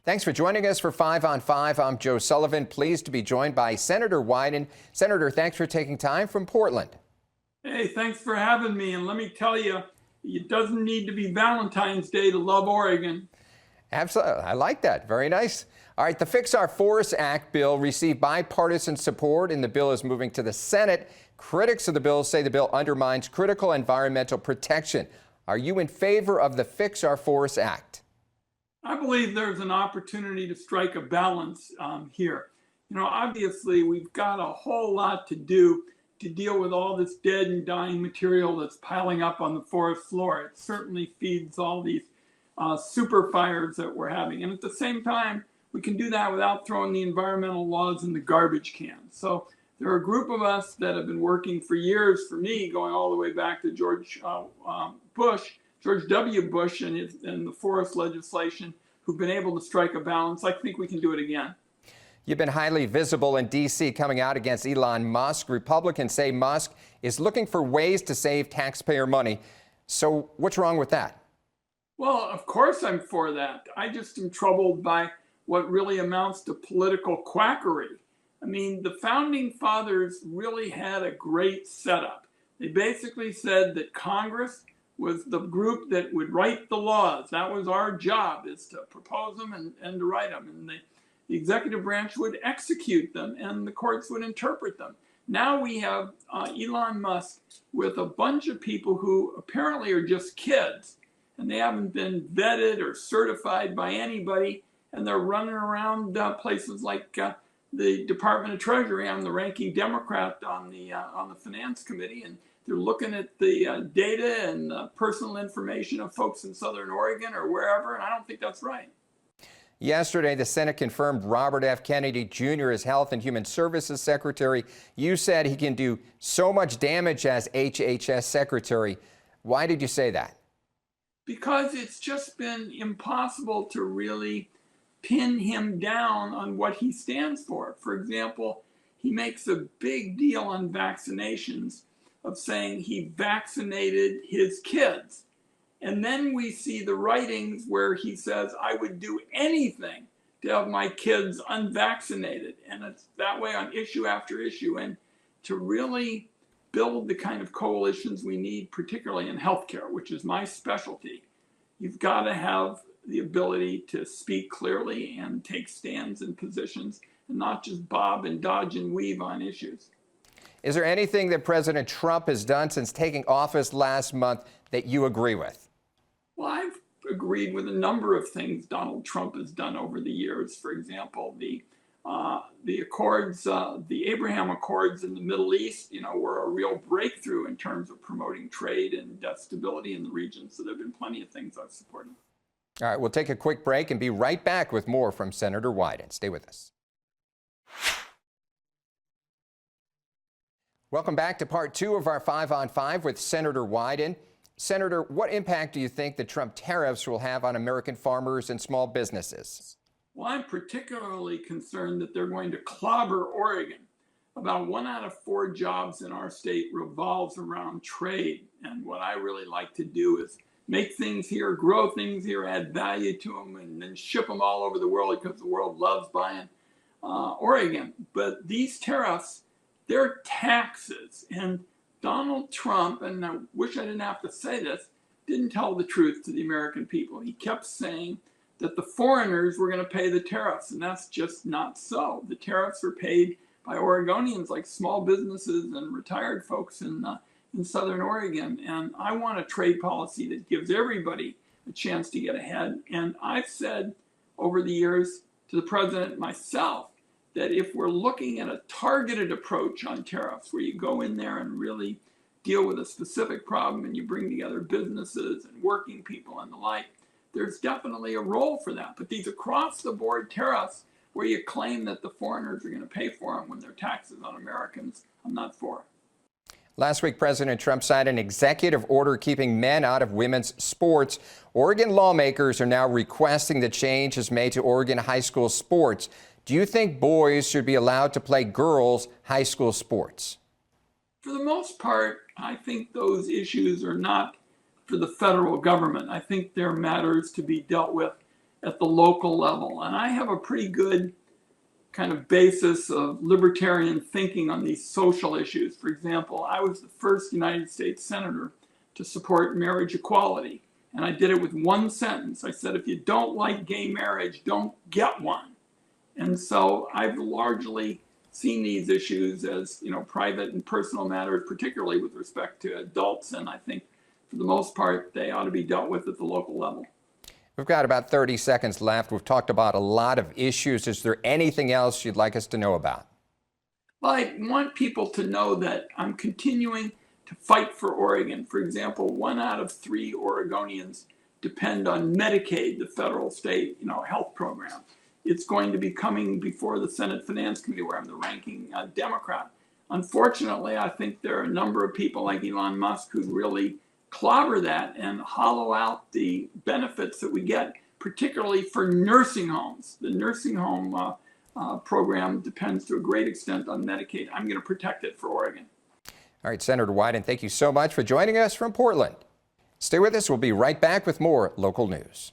Thanks for joining us for 5 on 5. I'm Joe Sullivan, pleased to be joined by Senator Wyden. Senator, thanks for taking time from Portland. Hey, thanks for having me. And let me tell you, it doesn't need to be Valentine's Day to love Oregon. Absolutely. I like that. Very nice. All right. The Fix Our Forests Act bill received bipartisan support, and the bill is moving to the Senate. Critics of the bill say the bill undermines critical environmental protection. Are you in favor of the Fix Our Forests Act? I believe there's an opportunity to strike a balance here. You know, obviously, we've got a whole lot to do to deal with all this dead and dying material that's piling up on the forest floor. It certainly feeds all these super fires that we're having. And at the same time, we can do that without throwing the environmental laws in the garbage can. So there are a group of us that have been working for years, for me, going all the way back to George W. Bush and the forest legislation, who've been able to strike a balance. I think we can do it again. You've been highly visible in D.C. coming out against Elon Musk. Republicans say Musk is looking for ways to save taxpayer money. So what's wrong with that? Well, of course I'm for that. I just am troubled by what really amounts to political quackery. I mean, the founding fathers really had a great setup. They basically said that Congress was the group that would write the laws. That was our job, is to propose them and to write them. And the executive branch would execute them, and the courts would interpret them. Now we have Elon Musk with a bunch of people who apparently are just kids, and they haven't been vetted or certified by anybody, and they're running around places like the Department of Treasury. I'm the ranking Democrat on the Finance Committee, and they're looking at the data and personal information of folks in Southern Oregon or wherever, and I don't think that's right. Yesterday, the Senate confirmed Robert F. Kennedy Jr. as Health and Human Services Secretary. You said he can do so much damage as HHS Secretary. Why did you say that? Because it's just been impossible to really pin him down on what he stands for. For example, he makes a big deal on vaccinations of saying he vaccinated his kids. And then we see the writings where he says, I would do anything to have my kids unvaccinated. And it's that way on issue after issue. And to really build the kind of coalitions we need, particularly in healthcare, which is my specialty, you've got to have the ability to speak clearly and take stands and positions and not just bob and dodge and weave on issues. Is there anything that President Trump has done since taking office last month that you agree with? Well, I've agreed with a number of things Donald Trump has done over the years. For example, the Accords, the Abraham Accords in the Middle East, were a real breakthrough in terms of promoting trade and stability in the region. So there have been plenty of things I've supported. All right, we'll take a quick break and be right back with more from Senator Wyden. Stay with us. Welcome back to part 2 of our 5 on 5 with Senator Wyden. Senator, what impact do you think the Trump tariffs will have on American farmers and small businesses? Well, I'm particularly concerned that they're going to clobber Oregon. About 1 out of 4 jobs in our state revolves around trade. And what I really like to do is make things here, grow things here, add value to them, and then ship them all over the world because the world loves buying Oregon. But these tariffs, they're taxes. And Donald Trump, and I wish I didn't have to say this, didn't tell the truth to the American people. He kept saying that the foreigners were going to pay the tariffs, and that's just not so. The tariffs are paid by Oregonians, like small businesses and retired folks in Southern Oregon. And I want a trade policy that gives everybody a chance to get ahead. And I've said over the years to the president myself that if we're looking at a targeted approach on tariffs, where you go in there and really deal with a specific problem and you bring together businesses and working people and the like, there's definitely a role for that. But these across-the-board tariffs where you claim that the foreigners are going to pay for them when they're taxes on Americans, I'm not for. Last week, President Trump signed an executive order keeping men out of women's sports. Oregon lawmakers are now requesting the changes made to Oregon high school sports. Do you think boys should be allowed to play girls' high school sports? For the most part, I think those issues are not for the federal government. I think they're matters to be dealt with at the local level. And I have a pretty good kind of basis of libertarian thinking on these social issues. For example, I was the first United States Senator to support marriage equality. And I did it with one sentence. I said, if you don't like gay marriage, don't get one. And so I've largely seen these issues as, private and personal matters, particularly with respect to adults. And I think for the most part, they ought to be dealt with at the local level. We've got about 30 seconds left. We've talked about a lot of issues. Is there anything else you'd like us to know about? Well, I want people to know that I'm continuing to fight for Oregon. For example, 1 out of 3 Oregonians depend on Medicaid, the federal state, health program. It's going to be coming before the Senate Finance Committee, where I'm the ranking Democrat. Unfortunately, I think there are a number of people like Elon Musk who really clobber that and hollow out the benefits that we get, particularly for nursing homes. The nursing home program depends to a great extent on Medicaid. I'm going to protect it for Oregon. All right, Senator Wyden, thank you so much for joining us from Portland. Stay with us. We'll be right back with more local news.